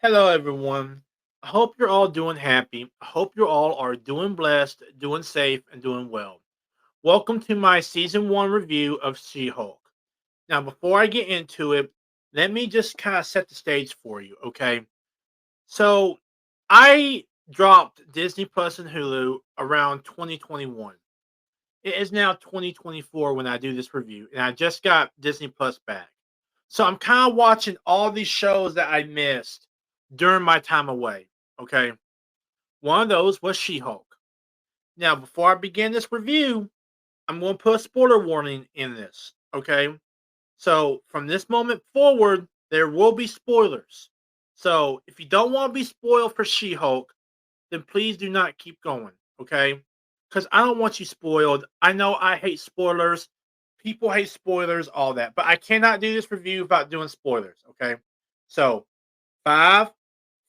Hello, everyone. I hope you're all doing happy. I hope you all are doing blessed, doing safe, and doing well. Welcome to my season one review of She Hulk. Now, before I get into it, let me just kind of set the stage for you, okay? So, I dropped Disney Plus and Hulu around 2021. It is now 2024 when I do this review, and I just got Disney Plus back. So I'm kind of watching all these shows that I missed during my time away. Okay. One of those was She Hulk. Now, before I begin this review, I'm going to put a spoiler warning in this. Okay. So from this moment forward, there will be spoilers. So if you don't want to be spoiled for She Hulk, then please do not keep going. Okay. Because I don't want you spoiled. I know I hate spoilers. People hate spoilers, all that. But I cannot do this review without doing spoilers. Okay. So five,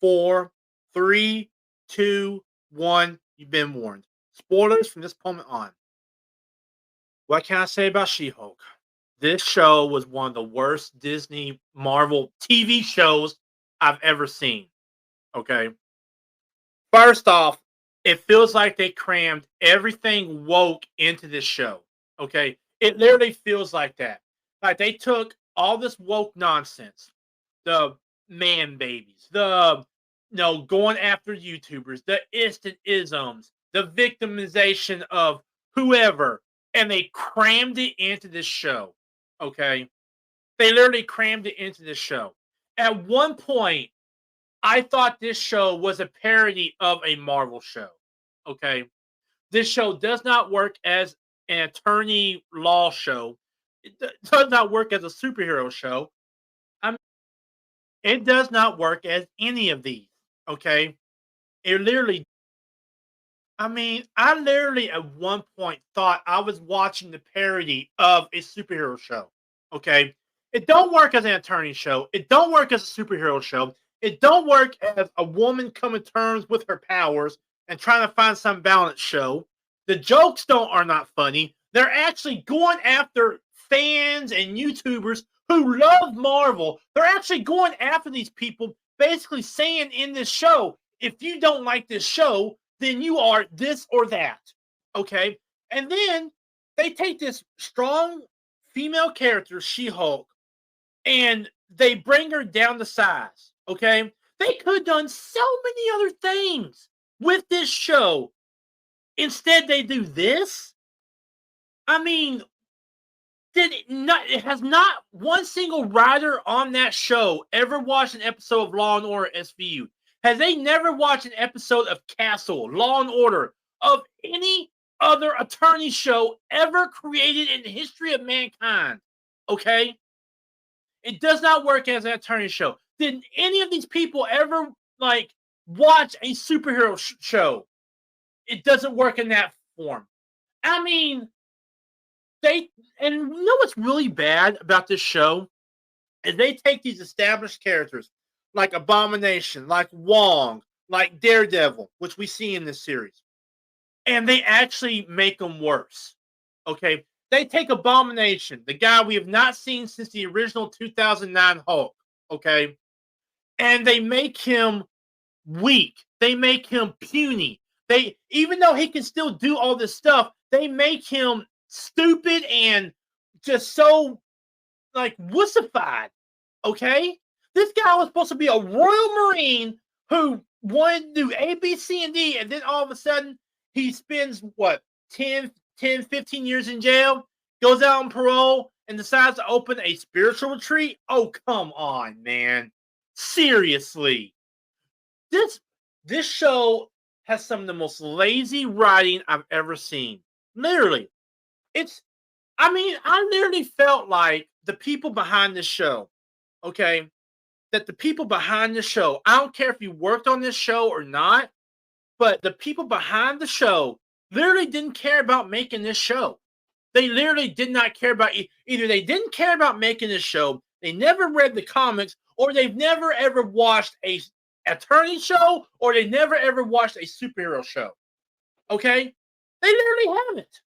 four, three, two, one. You've been warned. Spoilers from this moment on. What can I say about She Hulk? This show was one of the worst Disney Marvel TV shows I've ever seen. Okay. First off, it feels like they crammed everything woke into this show. Okay. It literally feels like that. Like they took all this woke nonsense, the man babies, the going after YouTubers, the instant isms, the victimization of whoever, and they crammed it into this show. Okay. They literally crammed it into this show. At one point, I thought this show was a parody of a Marvel show. Okay. This show does not work as an attorney law show. It does not work as a superhero show. I mean, it does not work as any of these. Okay. It literally, I literally at one point thought I was watching the parody of a superhero show. Okay. It don't work as an attorney show. It don't work as a superhero show. It don't work as a woman coming to terms with her powers and trying to find some balance show. The jokes don't are not funny. They're actually going after fans and YouTubers who love Marvel. They're actually going after these people, basically saying in this show, if you don't like this show, then you are this or that. Okay. And then they take this strong female character, She Hulk, and they bring her down to size. Okay. They could have done so many other things with this show. Instead, they do this. I mean, it has not one single writer on that show ever watched an episode of Law and Order SVU? Has they never watched an episode of Castle, Law and Order, of any other attorney show ever created in the history of mankind? Okay? It does not work as an attorney show. Did any of these people ever watch a superhero show? It doesn't work in that form. I mean, they and you know what's really bad about this show is they take these established characters like Abomination, like Wong, like Daredevil, which we see in this series, and they actually make them worse. Okay, they take Abomination, the guy we have not seen since the original 2009 Hulk. Okay, and they make him weak. They make him puny. They even though he can still do all this stuff, they make him stupid and just so wussified. Okay, this guy was supposed to be a Royal Marine who wanted to do A, B, C, and D, and then all of a sudden he spends what 15 years in jail, goes out on parole, and decides to open a spiritual retreat. Oh, come on, man! Seriously, this this show has some of the most lazy writing I've ever seen. Literally, it's. I literally felt like the people behind this show, okay, that the people behind the show, I don't care if you worked on this show or not, but the people behind the show literally didn't care about making this show. They literally did not care about either they didn't care about making this show, they never read the comics, or they've never ever watched a attorney show, or they never ever watched a superhero show. Okay? They literally haven't.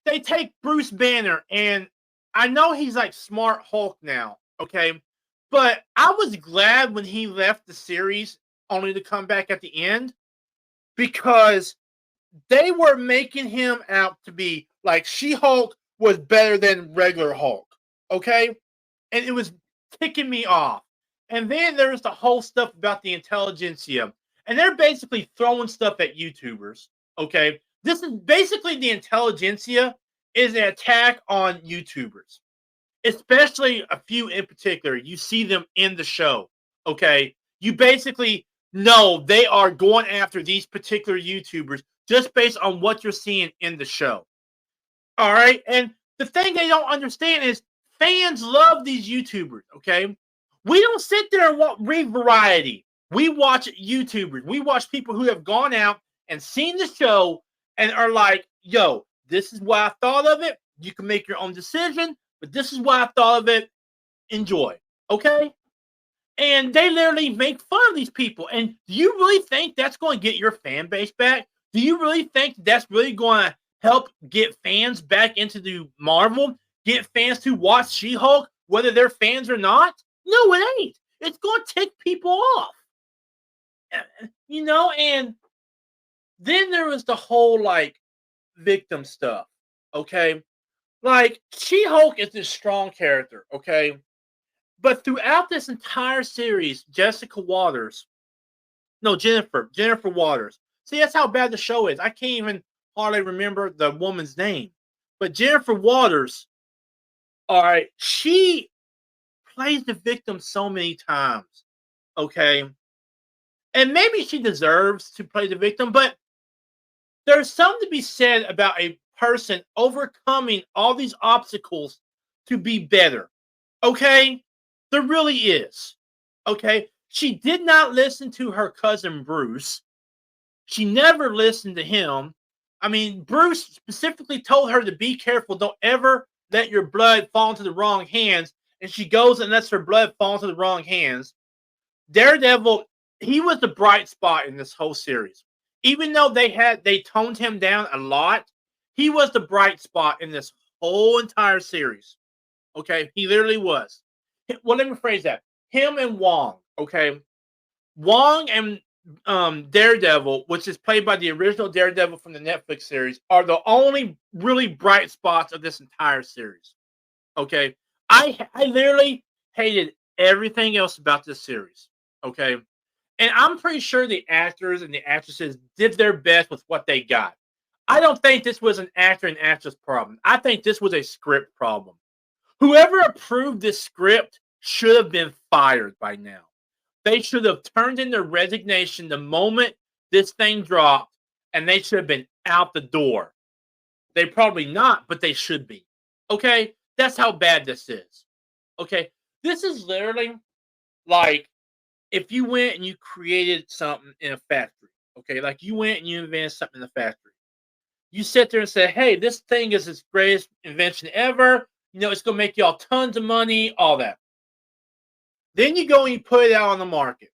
They take Bruce Banner, and I know he's like Smart Hulk now, okay? But I was glad when he left the series only to come back at the end because they were making him out to be like She-Hulk was better than regular Hulk. Okay? And it was ticking me off. And then there's the whole stuff about the intelligentsia. And they're basically throwing stuff at YouTubers. Okay? This is basically the intelligentsia is an attack on YouTubers, especially a few in particular. You see them in the show. Okay? You basically know they are going after these particular YouTubers just based on what you're seeing in the show. All right? And the thing they don't understand is fans love these YouTubers, okay? We don't sit there and read Variety. We watch YouTubers. We watch people who have gone out and seen the show and are like, yo, this is what I thought of it. You can make your own decision, but this is what I thought of it. Enjoy, okay? And they literally make fun of these people. And do you really think that's going to get your fan base back? Do you really think that's really going to help get fans back into the Marvel? Get fans to watch She-Hulk, whether they're fans or not? No, it ain't. It's going to tick people off. You know, and then there was the whole, like, victim stuff, okay? Like, She-Hulk is this strong character, okay? But throughout this entire series, Jennifer Waters. See, that's how bad the show is. I can't even hardly remember the woman's name. But Jennifer Waters, all right, she plays the victim so many times, okay? And maybe she deserves to play the victim, but there's something to be said about a person overcoming all these obstacles to be better, okay? There really is, okay? She did not listen to her cousin Bruce. She never listened to him. I mean, Bruce specifically told her to be careful. Don't ever let your blood fall into the wrong hands. And she goes and lets her blood fall into the wrong hands. Daredevil, he was the bright spot in this whole series. Even though they toned him down a lot, he was the bright spot in this whole entire series. Okay, he literally was. Well, let me phrase that. Him and Wong, okay? Wong and Daredevil, which is played by the original Daredevil from the Netflix series, are the only really bright spots of this entire series. Okay? I literally hated everything else about this series. Okay? And I'm pretty sure the actors and the actresses did their best with what they got. I don't think this was an actor and actress problem. I think this was a script problem. Whoever approved this script should have been fired by now. They should have turned in their resignation the moment this thing dropped, and they should have been out the door. They probably not, but they should be. Okay? That's how bad this is. Okay? This is literally like if you went and you created something in a factory. Okay? Like you went and you invented something in the factory. You sit there and say, hey, this thing is the greatest invention ever. You know, it's going to make y'all tons of money, all that. Then you go and you put it out on the market,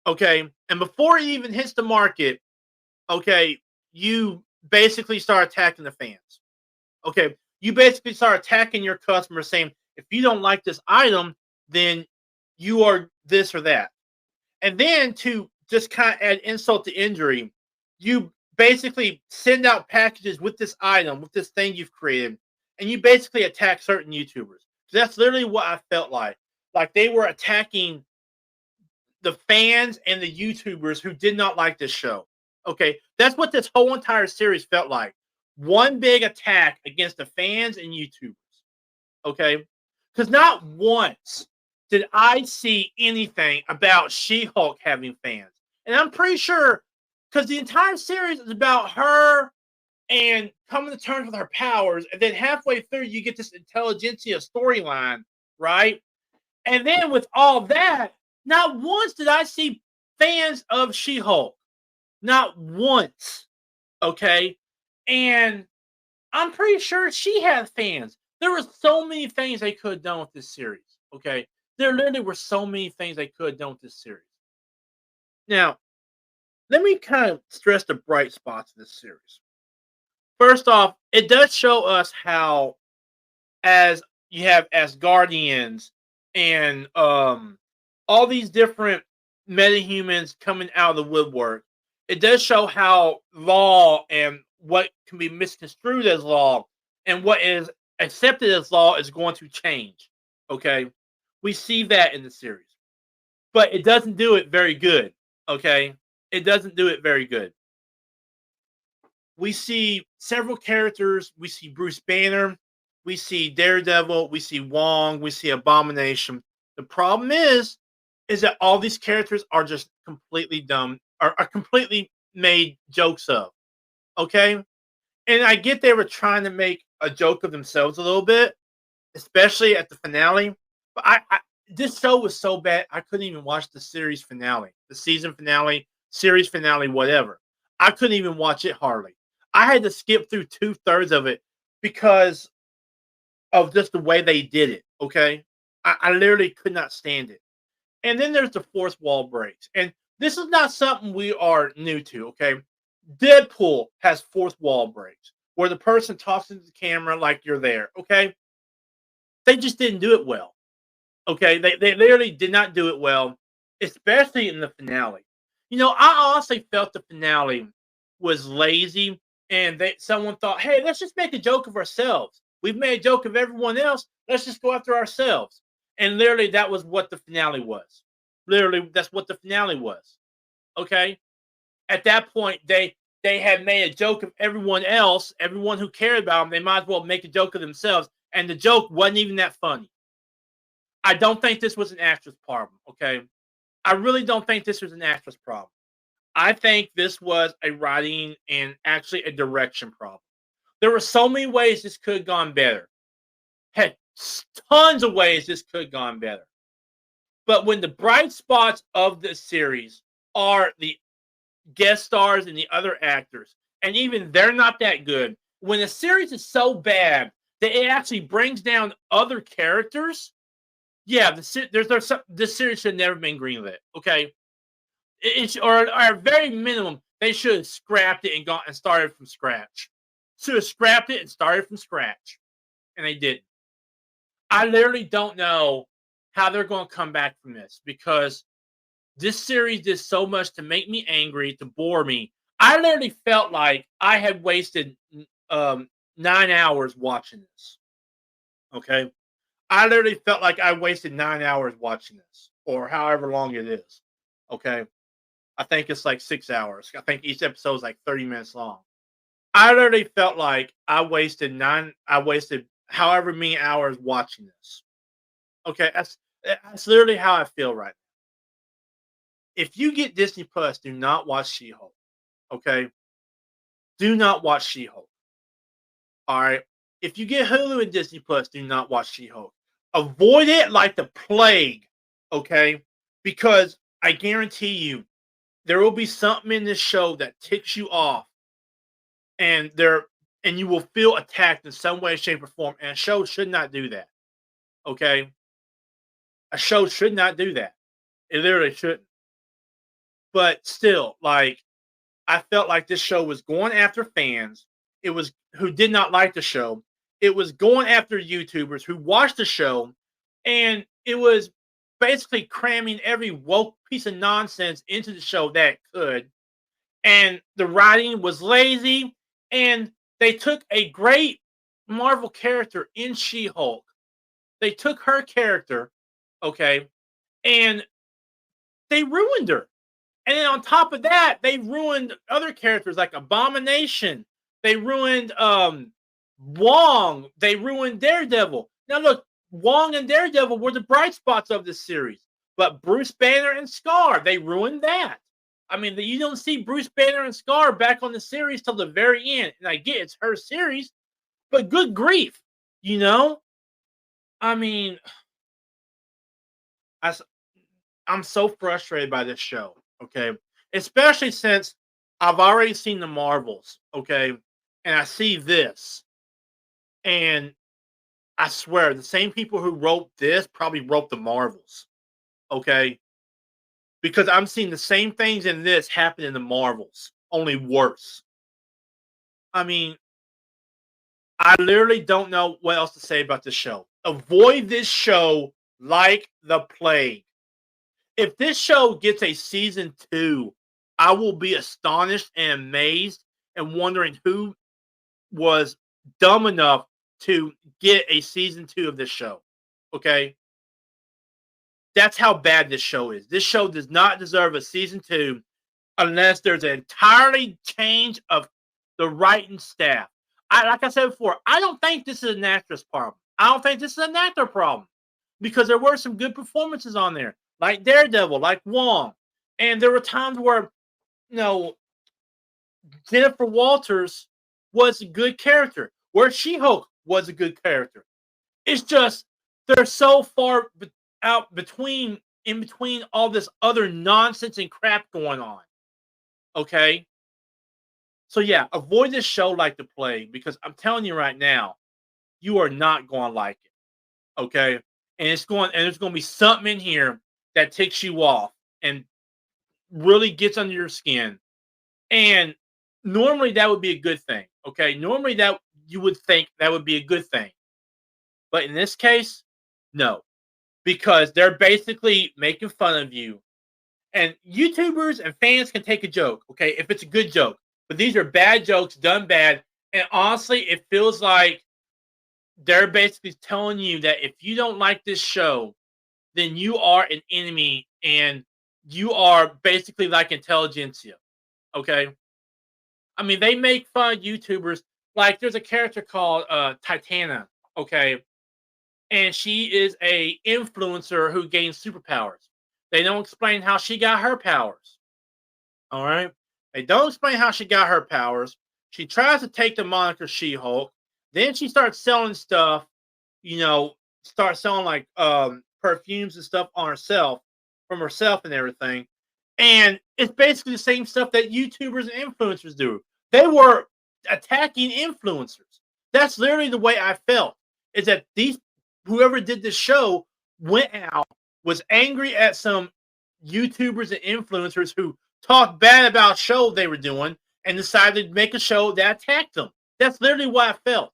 okay? And before it even hits the market, okay, you basically start attacking the fans, okay? You basically start attacking your customers saying, if you don't like this item, then you are this or that. And then to just kind of add insult to injury, you basically send out packages with this item, with this thing you've created, and you basically attack certain YouTubers. So that's literally what I felt like. Like they were attacking the fans and the YouTubers who did not like this show. Okay, that's what this whole entire series felt like. One big attack against the fans and YouTubers. Okay, because not once did I see anything about She-Hulk having fans, and I'm pretty sure because the entire series is about her and coming to terms with her powers, and then halfway through you get this intelligentsia storyline, right? And then with all that, not once did I see fans of She-Hulk. Not once. Okay? And I'm pretty sure she had fans. There were so many things they could have done with this series. Okay? There literally were so many things they could have done with this series. Now, let me kind of stress the bright spots of this series. First off, it does show us how, as you have Asgardians and all these different metahumans coming out of the woodwork. It does show how law and what can be misconstrued as law and what is accepted as law is going to change. Okay, we see that in the series, but it doesn't do it very good. Okay, it doesn't do it very good. We see several characters. We see Bruce Banner. We see Daredevil. We see Wong. We see Abomination. The problem is that all these characters are just completely dumb, are completely made jokes of. Okay, and I get they were trying to make a joke of themselves a little bit, especially at the finale. But this show was so bad I couldn't even watch the series finale, the season finale, series finale, whatever. I couldn't even watch it hardly. I had to skip through 2/3 of it because of just the way they did it. Okay, I literally could not stand it. And then there's the fourth wall breaks, and this is not something we are new to. Okay, Deadpool has fourth wall breaks where the person talks into the camera like you're there. Okay, they just didn't do it well. Okay, they literally did not do it well, especially in the finale. You know, I honestly felt the finale was lazy, and someone thought, "Hey, let's just make a joke of ourselves. We've made a joke of everyone else. Let's just go after ourselves." And literally, that was what the finale was. Literally, that's what the finale was. Okay, at that point, they had made a joke of everyone else, everyone who cared about them. They might as well make a joke of themselves, and the joke wasn't even that funny. I don't think this was an actress problem, okay? I really don't think this was an actress problem. I think this was a writing and actually a direction problem. There were so many ways this could have gone better. Had tons of ways this could have gone better. But when the bright spots of this series are the guest stars and the other actors, and even they're not that good, when a series is so bad that it actually brings down other characters, yeah, this series should have never been greenlit. Okay, or at very minimum, they should have scrapped it and gone and started from scratch. Should have scrapped it and started from scratch, and they didn't. I literally don't know how they're going to come back from this because this series did so much to make me angry, to bore me. I literally felt like I had wasted 9 hours watching this. Okay, I literally felt like I wasted 9 hours watching this, or however long it is. Okay, I think it's like 6 hours. I think each episode is like 30 minutes long. I literally felt like I wasted however many hours watching this. Okay, that's literally how I feel right now. If you get Disney Plus, do not watch She-Hulk. Okay, do not watch She-Hulk. All right. If you get Hulu and Disney Plus, do not watch She-Hulk. Avoid it like the plague. Okay, because I guarantee you, there will be something in this show that ticks you off, and you will feel attacked in some way, shape, or form. And a show should not do that. Okay, a show should not do that. It literally shouldn't. But still, like I felt like this show was going after fans. It was who did not like the show. It was going after YouTubers who watched the show, and it was basically cramming every woke piece of nonsense into the show that it could. And the writing was lazy, and they took a great Marvel character in She-Hulk. They took her character, okay, and they ruined her. And then on top of that, they ruined other characters like Abomination. They ruined Wong. They ruined Daredevil. Now look, Wong and Daredevil were the bright spots of this series. But Bruce Banner and Scar, they ruined that. I mean, you don't see Bruce Banner and Scar back on the series till the very end. And I get it's her series, but good grief, you know? I mean, I, I'm so frustrated by this show. Okay, especially since I've already seen the Marvels. Okay, and I see this, and I swear the same people who wrote this probably wrote the Marvels. Okay, because I'm seeing the same things in this happen in the Marvels, only worse. I mean, I literally don't know what else to say about this show. Avoid this show like the plague. If this show gets a season 2, I will be astonished and amazed and wondering who was dumb enough to get a season 2 of this show. Okay? That's how bad this show is. This show does not deserve a season 2 unless there's an entirely change of the writing staff. Like I said before, I don't think this is an actress problem. I don't think this is an actor problem because there were some good performances on there, like Daredevil, like Wong, and there were times where you know Jennifer Walters was a good character, where She-Hulk was a good character. It's just they're so far out between in between all this other nonsense and crap going on. Okay, so yeah, avoid this show like the plague because I'm telling you right now, you are not going to like it. Okay, and there's going to be something in here that ticks you off and really gets under your skin. And normally that would be a good thing. Okay, normally that you would think that would be a good thing, but in this case, no, because they're basically making fun of you. And YouTubers and fans can take a joke, okay, if it's a good joke. But these are bad jokes done bad. And honestly, it feels like they're basically telling you that if you don't like this show, then you are an enemy and you are basically like intelligentsia. Okay. I mean, they make fun of YouTubers. Like there's a character called Titana, okay, and she is a influencer who gains superpowers. They don't explain how she got her powers. All right. They don't explain how she got her powers. She tries to take the moniker She-Hulk. Then she starts selling stuff, starts selling like perfumes and stuff on herself, from herself and everything. And it's basically the same stuff that YouTubers and influencers do. They were attacking influencers. That's literally the way I felt. Is that whoever did this show went out, was angry at some YouTubers and influencers who talked bad about show they were doing and decided to make a show that attacked them. That's literally what I felt.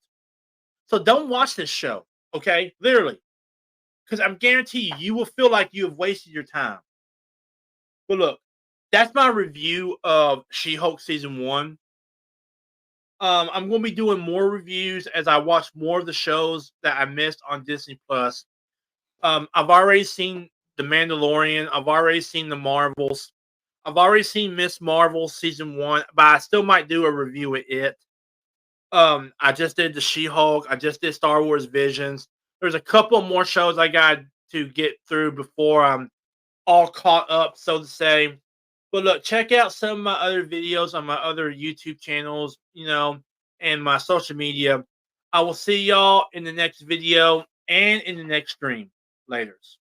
So don't watch this show, okay? Literally. Because I'm guarantee you will feel like you have wasted your time. But look, that's my review of She-Hulk Season 1. I'm going to be doing more reviews as I watch more of the shows that I missed on Disney+. I've already seen The Mandalorian. I've already seen The Marvels. I've already seen Miss Marvel Season 1, but I still might do a review of it. I just did the She-Hulk. I just did Star Wars Visions. There's a couple more shows I got to get through before I'm all caught up, so to say. But look, check out some of my other videos on my other YouTube channels, and my social media. I will see y'all in the next video and in the next stream. Laters.